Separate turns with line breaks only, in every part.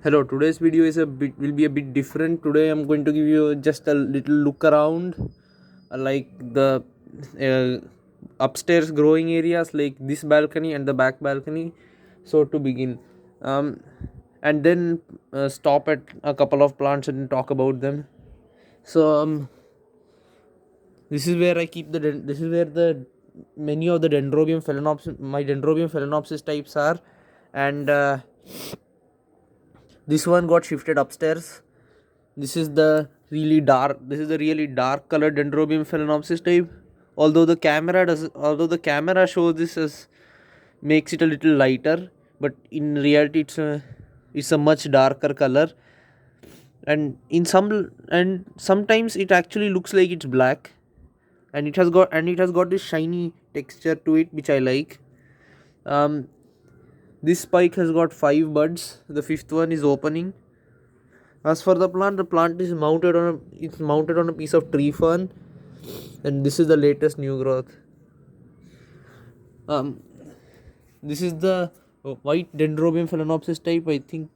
Hello, today's video is a bit will be a bit different. Today I'm going to give you just a little look around, like the uh, upstairs growing areas, like this balcony and the back balcony. So to begin, um, and then stop at a couple of plants and talk about them. So this is where I keep this is where the many of the dendrobium phalaenopsis, my dendrobium phalaenopsis types are, and this one got shifted upstairs. This is the really dark colored dendrobium phalaenopsis type. Although the camera shows this as makes it a little lighter, but in reality it's a much darker color, and sometimes it actually looks like it's black, and it has got this shiny texture to it which I like. um this spike has got 5 buds. The fifth one is opening. As for the plant is mounted on a piece of tree fern, and this is the latest new growth. Um, this is the white dendrobium phalaenopsis type. I think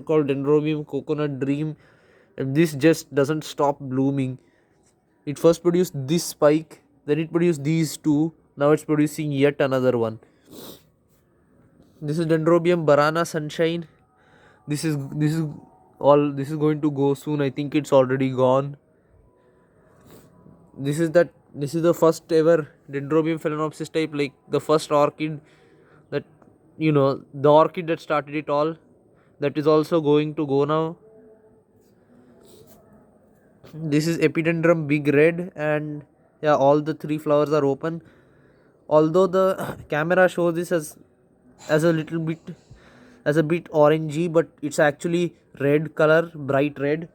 called dendrobium coconut dream. And this just doesn't stop blooming. It first produced this spike, then it produced these two. Now it's producing yet another one. This is dendrobium barana sunshine. This is going to go soon. I think it's already gone. This is the first ever dendrobium phalaenopsis type, like the first orchid that the orchid that started it all, that is also going to go now. This is epidendrum big red, and yeah, all the three flowers are open. Although the camera shows this as a little bit as a bit orangey, but it's actually red color, bright red.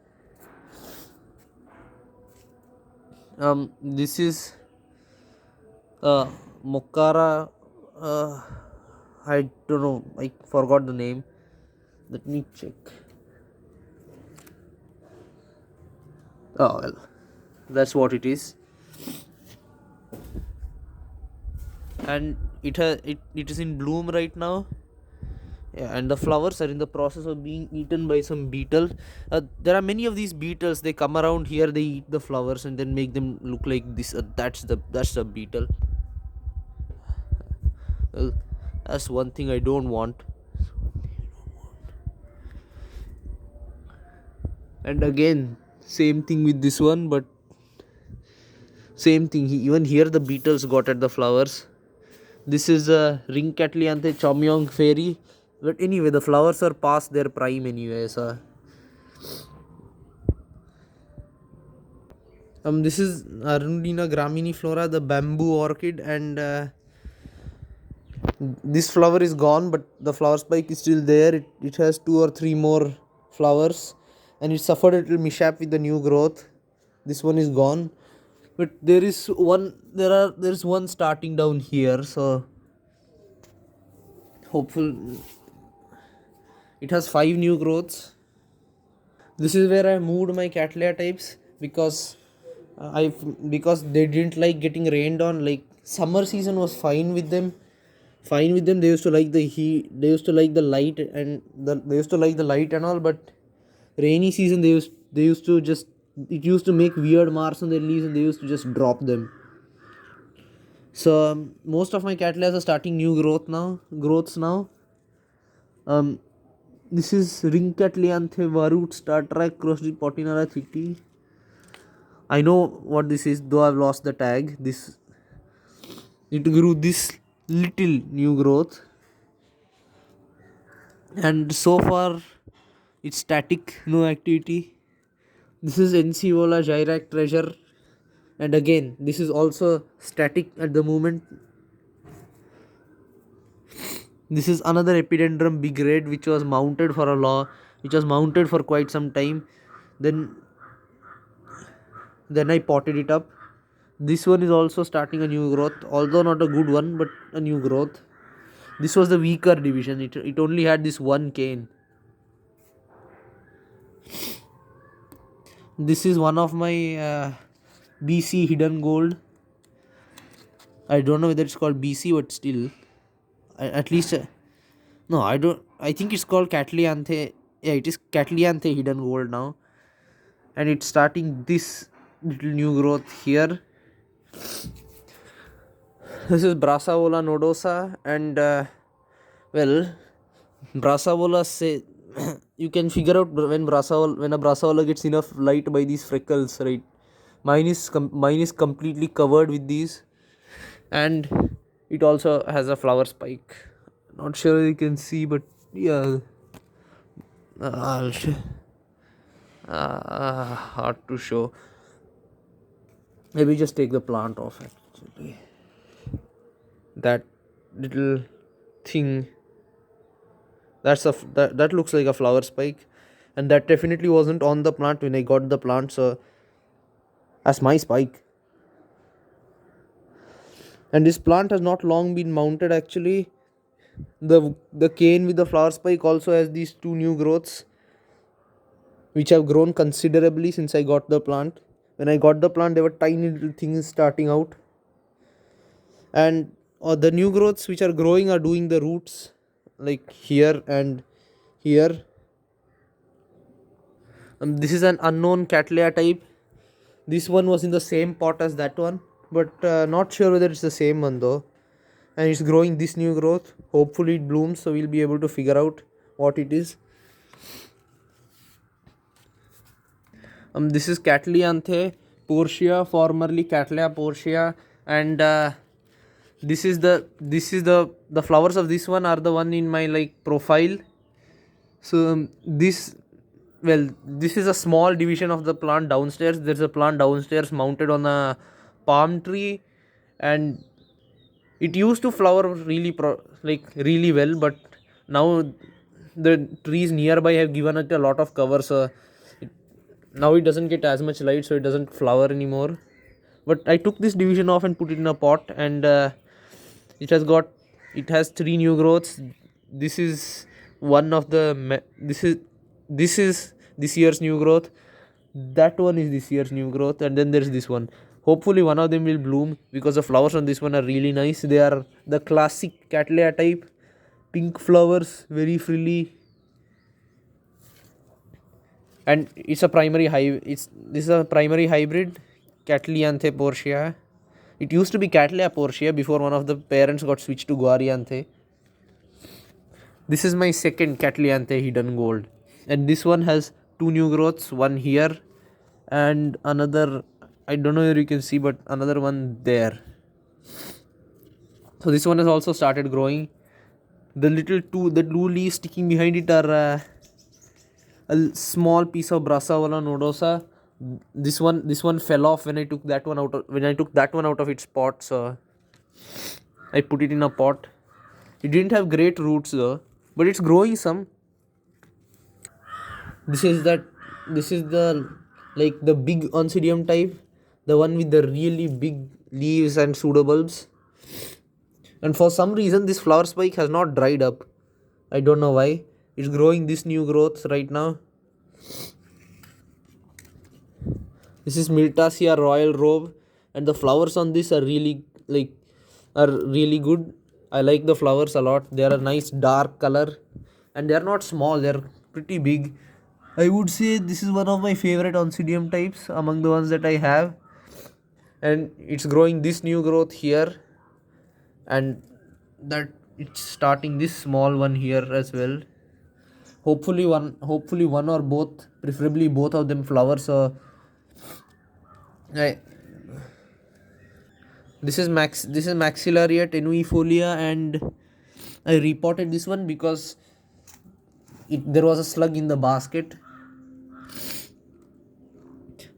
This is Mokkara. Uh, I don't know. I forgot the name. Let me check. Oh well, that's what it is, and it is in bloom right now. Yeah, and the flowers are in the process of being eaten by some beetle. There are many of these beetles. They come around here. They eat the flowers and then make them look like this. That's the beetle. Well, that's one thing I don't want. And again, same thing with this one, but same thing. Even here, the beetles got at the flowers. This is a ring Catlianthe Chomyong fairy. But anyway, the flowers are past their prime anyway. So, this is Arundina gramini the bamboo orchid, and this flower is gone, but the flower spike is still there. It has 2 or 3 more flowers, and it suffered a little mishap with the new growth. This one is gone, but there is one starting down here, so hopeful. It has 5 new growths. This is where I moved my Cattleya types because because they didn't like getting rained on. Like summer season was fine with them. They used to like the heat. They used to like the light, and they used to like the light and all. But rainy season they used to just it used to make weird marks on their leaves, and they used to just drop them. So most of my Cattleyas are starting new growths now. Um, this is Ring Cattleyanthe Varut Star Trek crossed with Potinara thiti. I know what this is, though I've lost the tag. It grew this little new growth, and so far it's static, no activity. This is Enciola Gyrac Treasure, and again this is also static at the moment. This is another epidendrum big red which was mounted for quite some time. Then I potted it up. This one is also starting a new growth, although not a good one, but a new growth. This was the weaker division. It only had this one cane. This is one of my BC hidden gold. I don't know whether it's called BC, but still, at least no, I don't. I think it's called Cattleyanthe Yeah, it is Catleanthe hidden gold now, and it's starting this little new growth here. This is Brassavola nodosa, and well, Brassavola say you can figure out when a Brassavola gets enough light by these freckles, right? Mine is completely covered with these, and it also has a flower spike. Not sure you can see, but yeah, I'll hard to show. Maybe just take the plant off actually. That little thing, that looks like a flower spike, and that definitely wasn't on the plant when I got the plant. So that's my spike. And this plant has not long been mounted actually. The cane with the flower spike also has these two new growths, which have grown considerably since I got the plant. When I got the plant, there were tiny little things starting out, and the new growths which are growing are doing the roots, like here and here. This is an unknown Cattleya type. This one was in the same pot as that one, but not sure whether it's the same one though. And it's growing this new growth. Hopefully it blooms, so we'll be able to figure out what it is. This is Catleanthe Portia, formerly Cattleya Portia, and this is the flowers of this one are the one in my like profile. So this is a small division of the plant downstairs. There's a plant downstairs mounted on a palm tree, and it used to flower really well, but now the trees nearby have given it a lot of cover, so now it doesn't get as much light, so it doesn't flower anymore. But I took this division off and put it in a pot, and it has got it has three new growths. This is one of the this is this year's new growth. That one is this year's new growth, and then there's this one. Hopefully one of them will bloom, because the flowers on this one are really nice. They are the classic Cattleya type, pink flowers, very frilly, and it's a primary hybrid. This is a primary hybrid, Catleanthe Portia. It used to be Cattleya Portia before one of the parents got switched to Guarianthe. This is my second Catleanthe hidden gold, and this one has two new growths, one here and another, I don't know if you can see, but another one there. So this one has also started growing. The two leaves sticking behind it are a small piece of Brassavola nodosa. This one fell off when I took that one out of its pot, so I put it in a pot. It didn't have great roots though, but it's growing some. This is the like the big Oncidium type, the one with the really big leaves and pseudobulbs. And for some reason this flower spike has not dried up. I don't know why. It's growing this new growth right now. This is Miltasia Royal Robe, and the flowers on this are really good. I like the flowers a lot. They are a nice dark color, and they are not small, they are pretty big. I would say this is one of my favorite Oncidium types among the ones that I have, and it's growing this new growth here, and that it's starting this small one here as well. Hopefully one or both, preferably both of them flowers. I, this is Maxillaria tenuifolia, and I reported this one because there was a slug in the basket.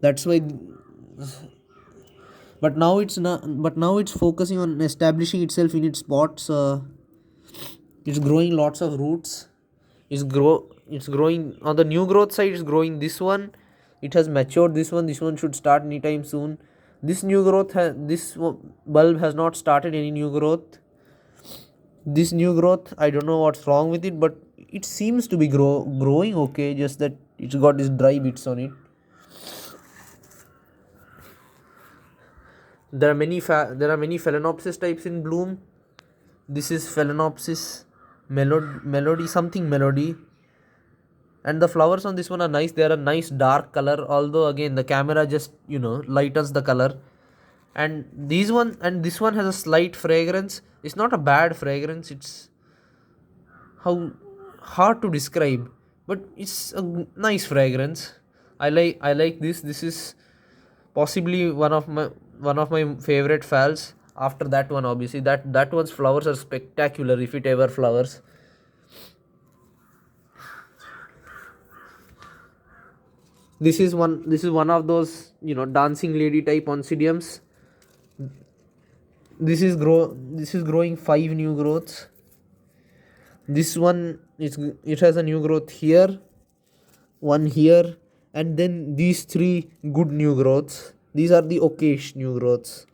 That's why. But now it's not. But now it's focusing on establishing itself in its spots. It's growing lots of roots. It's growing on the new growth side. It's growing this one. It has matured this one. This one should start anytime soon. This bulb has not started any new growth. This new growth, I don't know what's wrong with it, but it seems to be growing okay, just that it's got these dry bits on it. There are many Phalaenopsis types in bloom. This is Phalaenopsis melody. And the flowers on this one are nice. They are a nice dark color, although again the camera just lightens the color. And this one has a slight fragrance. It's not a bad fragrance. It's how hard to describe, but it's a nice fragrance. I like this is possibly one of my favorite falls. After that one, obviously, that one's flowers are spectacular if it ever flowers. This is one of those dancing lady type oncidiums. This is growing five new growths. This one it has a new growth here, one here, and then these three good new growths. These are the okayish new growths.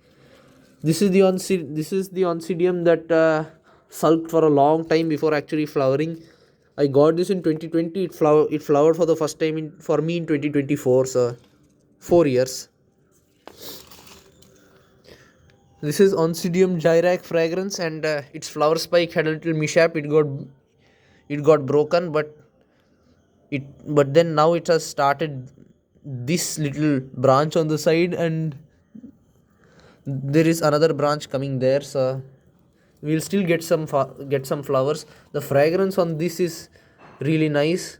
This is the oncidium that sulked for a long time before actually flowering. I got this in 2020. It flowered for the first time for me in 2024. So 4 years. This is Oncidium gyrac fragrance, and its flower spike had a little mishap. It got broken, but then now it has started this little branch on the side, and there is another branch coming there. So we'll still get some flowers. The fragrance on this is really nice.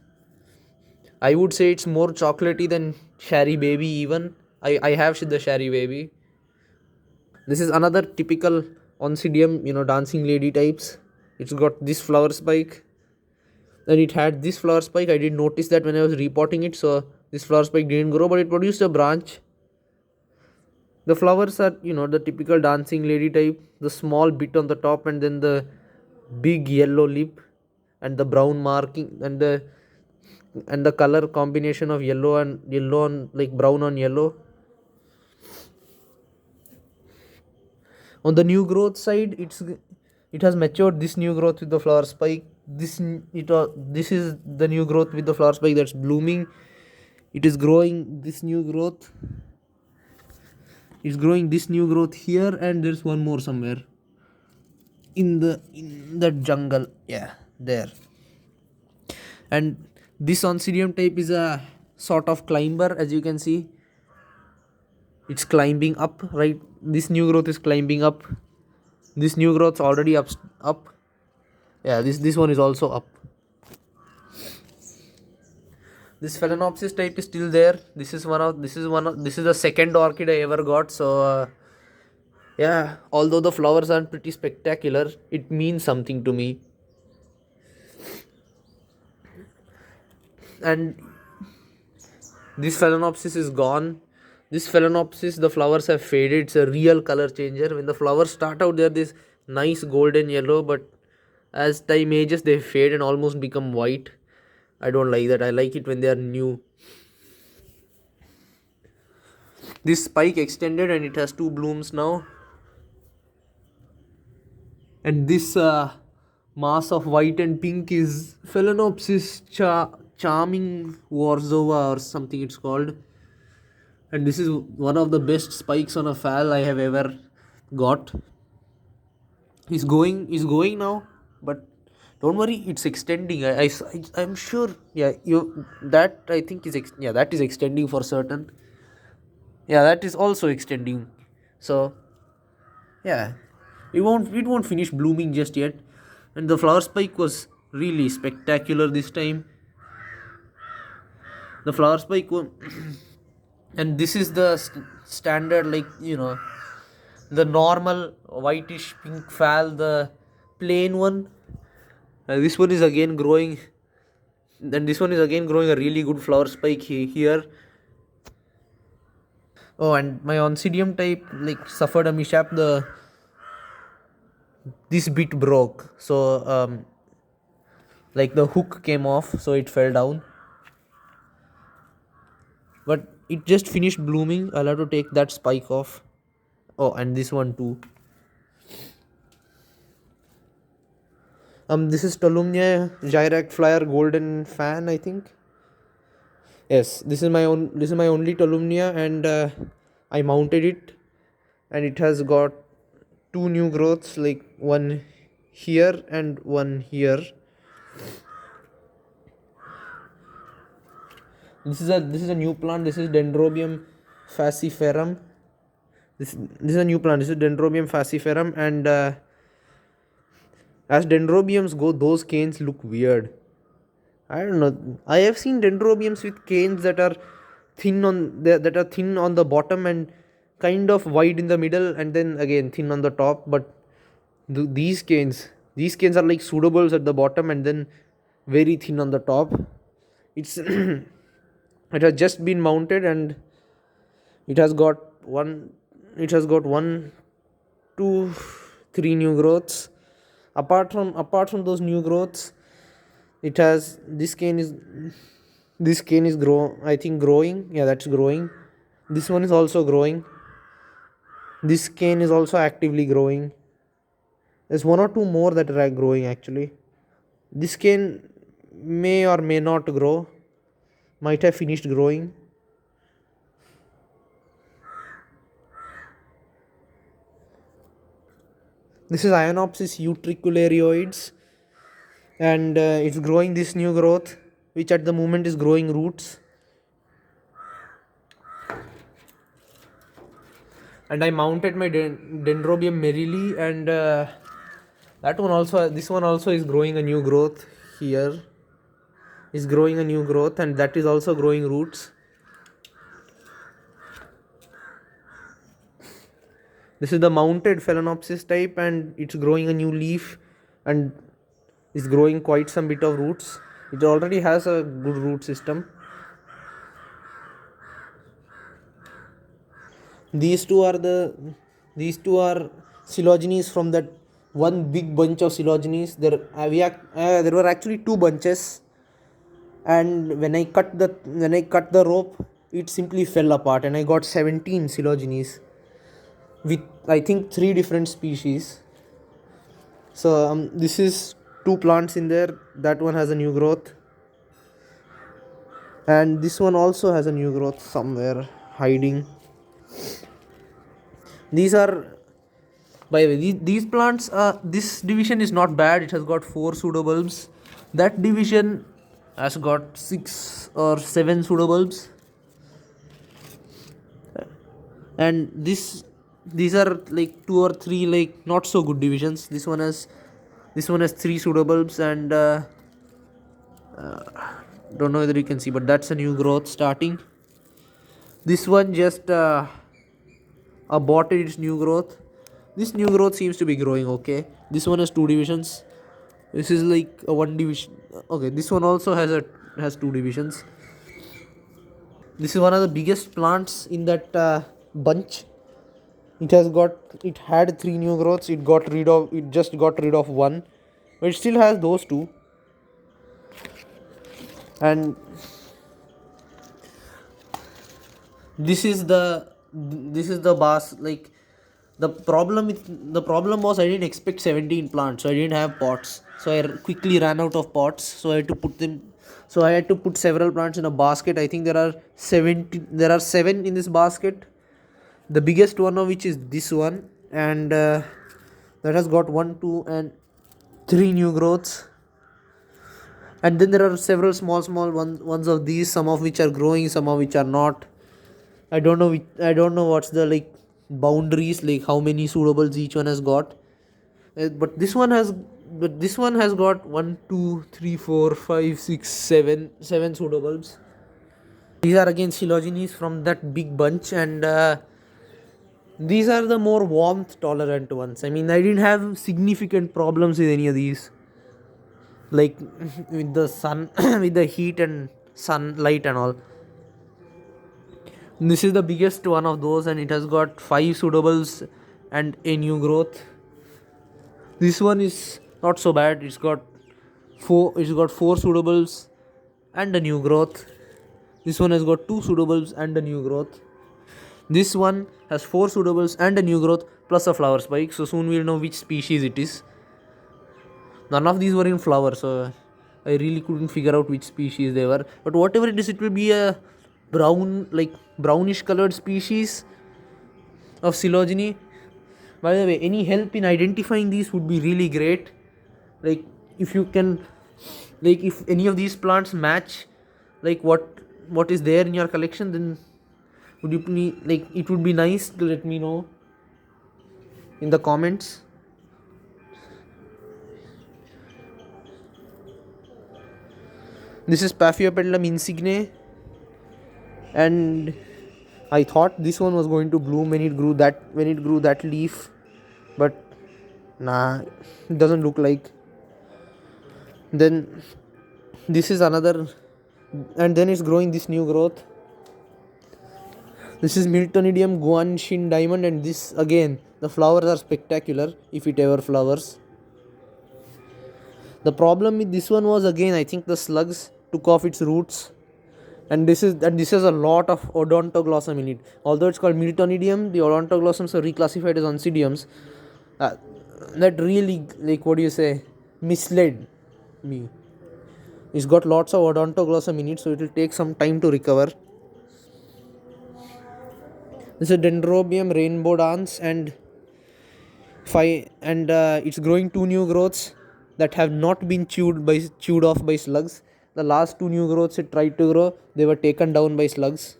I would say it's more chocolatey than Shari Baby even. I have the Shari Baby. This is another typical Oncidium, dancing lady types. It's got this flower spike, and it had this flower spike. I didn't notice that when I was repotting it, so this flower spike didn't grow, but it produced a branch. The flowers are, the typical dancing lady type, the small bit on the top, and then the big yellow lip, and the brown marking, and the color combination of yellow on like brown on yellow. On the new growth side, it has matured this new growth with the flower spike. This is the new growth with the flower spike that's blooming. It is growing this new growth. It's growing this new growth here, and there's one more somewhere in the jungle. Yeah, there. And this oncidium type is a sort of climber, as you can see. It's climbing up, right? This new growth is climbing up. This new growth's already up. Yeah, this one is also up. This Phalaenopsis type is still there. This is the second orchid I ever got. So yeah, although the flowers aren't pretty spectacular, it means something to me. And this Phalaenopsis is gone. This Phalaenopsis, the flowers have faded. It's a real color changer. When the flowers start out, they're this nice golden yellow, but as time ages, they fade and almost become white. I don't like that. I like it when they are new. This spike extended and it has two blooms now. And this mass of white and pink is Phalaenopsis charming Warzova or something it's called. And this is one of the best spikes on a phal I have ever got. He's going now, but don't worry, it's extending. I'm sure. Yeah, that I think that is extending for certain. Yeah, that is also extending. So yeah, it won't finish blooming just yet. And the flower spike was really spectacular this time. The flower spike and this is the standard, like the normal whitish pink phal, the plain one. This one is again growing, and this one is again growing a really good flower spike here. Oh, and my Oncidium type like suffered a mishap. This bit broke, so like the hook came off, so it fell down. But it just finished blooming. I'll have to take that spike off. Oh, and this one too. This is Tolumnia Gyrac Flyer Golden Fan, I think. Yes, this is my only Tolumnia, and I mounted it, and it has got two new growths, like one here and one here. This is a new plant. This is Dendrobium falciparum. This is a new plant. This is Dendrobium falciparum, and as dendrobiums go, those canes look weird. I don't know. I have seen dendrobiums with canes that are thin on the bottom and kind of wide in the middle, and then again thin on the top. But these canes are like pseudoballs at the bottom and then very thin on the top. It's it has just been mounted, and it has got one. It has got one, two, three new growths. Apart from those new growths, it has this cane is grow I think growing. Yeah, that's growing. This one is also growing. This cane is also actively growing. There's one or two more that are growing actually. This cane may or may not grow. Might have finished growing. This is Ionopsis utricularioides, and it's growing this new growth, which at the moment is growing roots. And I mounted my Dendrobium merrili, and this one also is growing a new growth here. Is growing a new growth, and that is also growing roots. This is the mounted Phalaenopsis type, and it's growing a new leaf, and is growing quite some bit of roots. It already has a good root system. These two are coelogenes from that one big bunch of coelogenes. There were actually two bunches, and when I cut the rope, it simply fell apart, and I got 17 coelogenes with I think 3 different species. So this is 2 plants in there. That one has a new growth, and this one also has a new growth somewhere hiding. These are, by the way, these plants, this division is not bad. It has got 4 pseudobulbs. That division has got 6 or 7 pseudobulbs, and these are like 2 or 3 like not so good divisions. This one has 3 pseudobulbs, and don't know whether you can see, but that's a new growth starting. This one just aborted its new growth. This new growth seems to be growing okay. This one has 2 divisions. This is like a 1 division. Okay, this one also has 2 divisions. This is one of the biggest plants in that bunch. It had 3 new growths. It just got rid of 1, but it still has those 2. And this is the base. Like the problem was I didn't expect 17 plants, so I didn't have pots, so I quickly ran out of pots, so I had to put several plants in a basket. I think there are 7 in this basket, the biggest one of which is this one, and that has got 1, 2 and 3 new growths. And then there are several small ones of these, some of which are growing, some of which are not. I don't know what's the like boundaries, like how many pseudobulbs each one has got. But this one has got 1, 2, 3, 4, 5, 6, 7 pseudobulbs. These are again coelogenes from that big bunch, and these are the more warmth tolerant ones. I mean, I didn't have significant problems with any of these, like with the sun, with the heat and sunlight and all. This is the biggest one of those, and it has got 5 pseudobulbs and a new growth. This one is not so bad. It's got 4 pseudobulbs and a new growth. This one has got 2 pseudobulbs and a new growth. This one has 4 pseudobulbs and a new growth plus a flower spike. So soon we'll know which species it is. None of these were in flower, so I really couldn't figure out which species they were. But whatever it is, it will be a brownish colored species of coelogeny. By the way, any help in identifying these would be really great. Like if you can, like if any of these plants match like what what is there in your collection, then would you like, it would be nice to let me know in the comments. This is Paphiopedilum insigne, and I thought this one was going to bloom when it grew that leaf, but nah, it doesn't look like. Then this is another, and then it's growing this new growth. This is Miltonidium guanshin diamond, and this again, the flowers are spectacular if it ever flowers. The problem with this one was, again, I think the slugs took off its roots, and this is a lot of odontoglossum in it. Although it's called Miltonidium, the odontoglossums are reclassified as oncidiums. That really, like, what do you say, misled me. It's got lots of odontoglossum in it, so it will take some time to recover. This is Dendrobium rainbow dance, and it's growing two new growths that have not been chewed off by slugs. The last two new growths it tried to grow, they were taken down by slugs.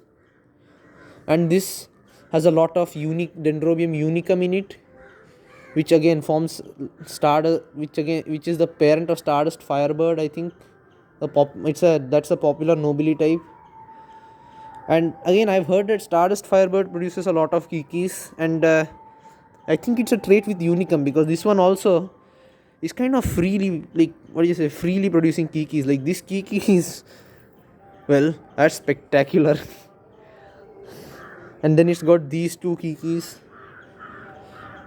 And this has a lot of unique Dendrobium unicum in it, which again forms which is the parent of Stardust Firebird, I think. That's a popular nobile type. And again, I've heard that Stardust Firebird produces a lot of kikis, and I think it's a trait with unicum, because this one also is kind of freely, like, what do you say, freely producing kikis. Like, this kiki is, well, that's spectacular. And then it's got these two kikis.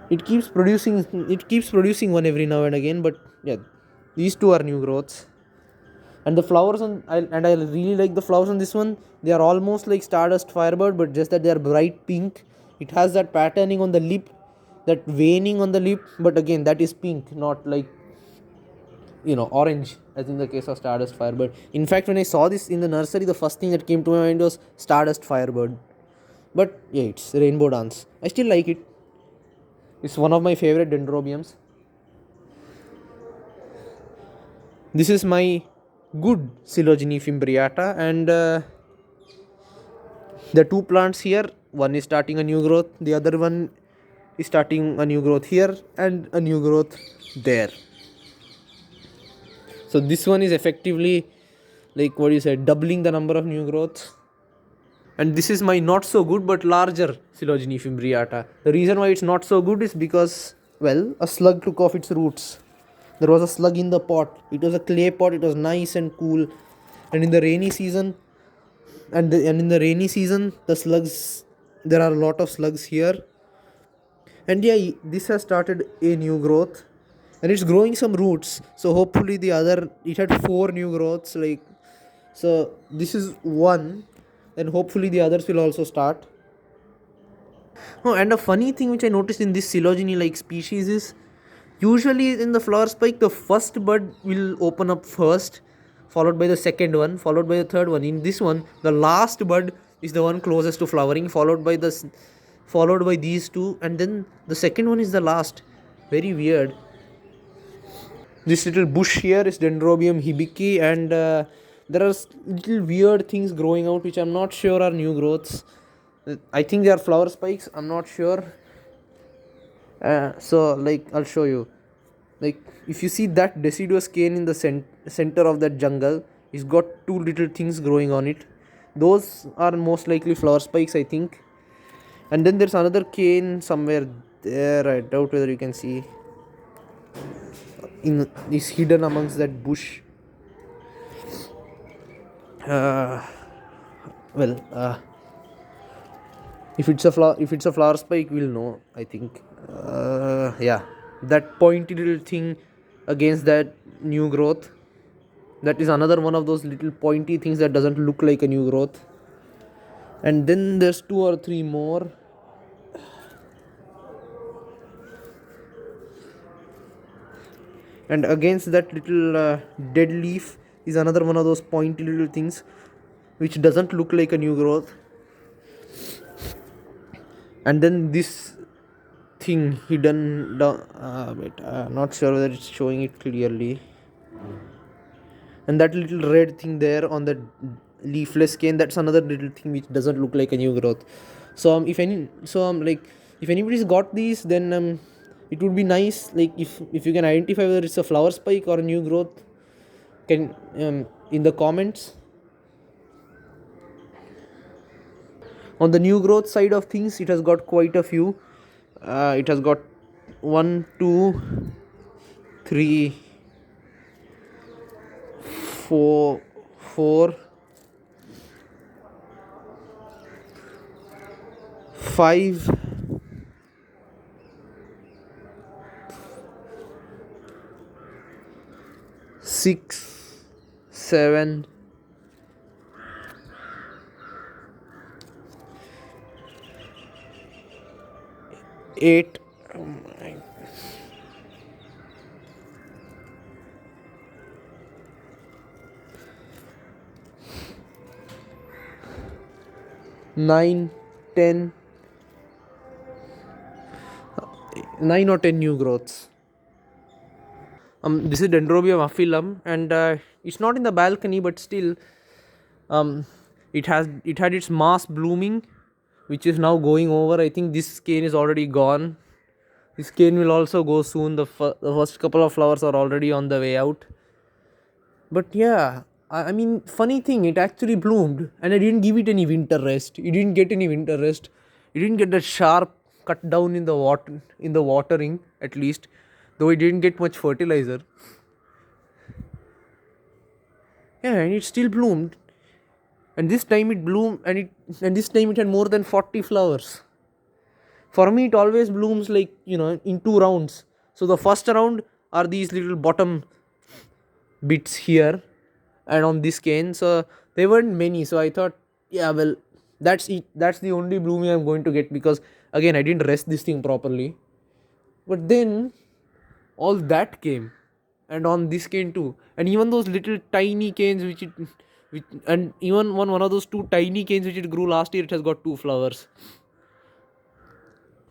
It keeps producing one every now and again, but yeah, these two are new growths. And the flowers I really like the flowers on this one. They are almost like Stardust Firebird, but just that they are bright pink. It has that patterning on the lip, that veining on the lip, but again, that is pink, not like, orange, as in the case of Stardust Firebird. In fact, when I saw this in the nursery, the first thing that came to my mind was Stardust Firebird. But yeah, it's Rainbow Dance. I still like it. It's one of my favorite dendrobiums. This is my good Coelogene fimbriata, and the two plants here, one is starting a new growth, the other one is starting a new growth here and a new growth there. So this one is effectively, like, what do you say, doubling the number of new growths. And this is my not so good but larger Coelogene fimbriata. The reason why it's not so good is because, well, a slug took off its roots. There was a slug in the pot. It was a clay pot. It was nice and cool. And in the rainy season, the slugs, there are a lot of slugs here. And yeah, this has started a new growth, and it's growing some roots. So hopefully it had 4 new growths. So this is one, and hopefully the others will also start. Oh, and a funny thing which I noticed in this Coelogene like species is, usually in the flower spike, the first bud will open up first, followed by the second one, followed by the third one. In this one, the last bud is the one closest to flowering, followed by these two, and then the second one is the last. Very weird. This little bush here is Dendrobium hibiki, and there are little weird things growing out which I'm not sure are new growths. I think they are flower spikes, I'm not sure. So, like, I'll show you. Like, if you see that deciduous cane in the center of that jungle, it's got 2 little things growing on it. Those are most likely flower spikes, I think. And then there's another cane somewhere there. I doubt whether you can see. Is hidden amongst that bush. If it's a flower spike, we'll know, I think. Yeah, that pointy little thing against that new growth, that is another one of those little pointy things that doesn't look like a new growth. And then there's 2 or 3 more. And against that little dead leaf is another one of those pointy little things which doesn't look like a new growth. And then this thing hidden down, not sure whether it's showing it clearly. And that little red thing there on the leafless cane. That's another little thing which doesn't look like a new growth. So like if anybody's got these, then it would be nice, like if you can identify whether it's a flower spike or a new growth, can in the comments. On the new growth side of things, it has got quite a few. It has got 1 2 3 4 5 6 7 8 9 10 9 or 10 new growths. This is Dendrobium aphyllum, and it's not in the balcony, but still, um, it had its mass blooming, which is now going over. I think this cane is already gone. This cane will also go soon. The first couple of flowers are already on the way out. But yeah, I mean, funny thing, it actually bloomed, and I didn't give it any winter rest. It didn't get any winter rest. It didn't get that sharp cut down in the watering, at least, though it didn't get much fertilizer. Yeah, and it still bloomed. And this time it bloomed, and this time it had more than 40 flowers. For me, it always blooms like, in two rounds. So the first round are these little bottom bits here, and on this cane, so there weren't many. So I thought, yeah, well, that's it. That's the only blooming I'm going to get, because again, I didn't rest this thing properly. But then all that came, and on this cane too, and even those little tiny canes and even one of those two tiny canes which it grew last year, it has got two flowers.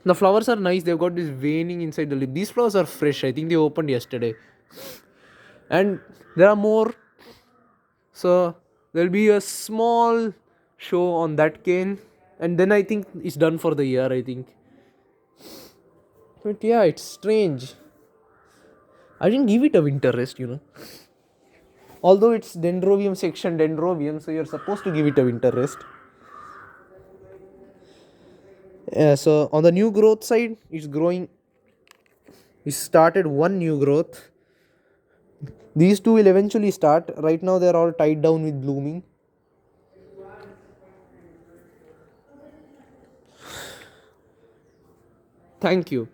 The flowers are nice. They've got this veining inside the lip. These flowers are fresh. I think they opened yesterday. And there are more. So there'll be a small show on that cane. And then I think it's done for the year, I think. But yeah, it's strange. I didn't give it a winter rest, Although it's Dendrobium section Dendrobium, so you're supposed to give it a winter rest. So on the new growth side, it's growing. We started one new growth. These two will eventually start. Right now they're all tied down with blooming. Thank you.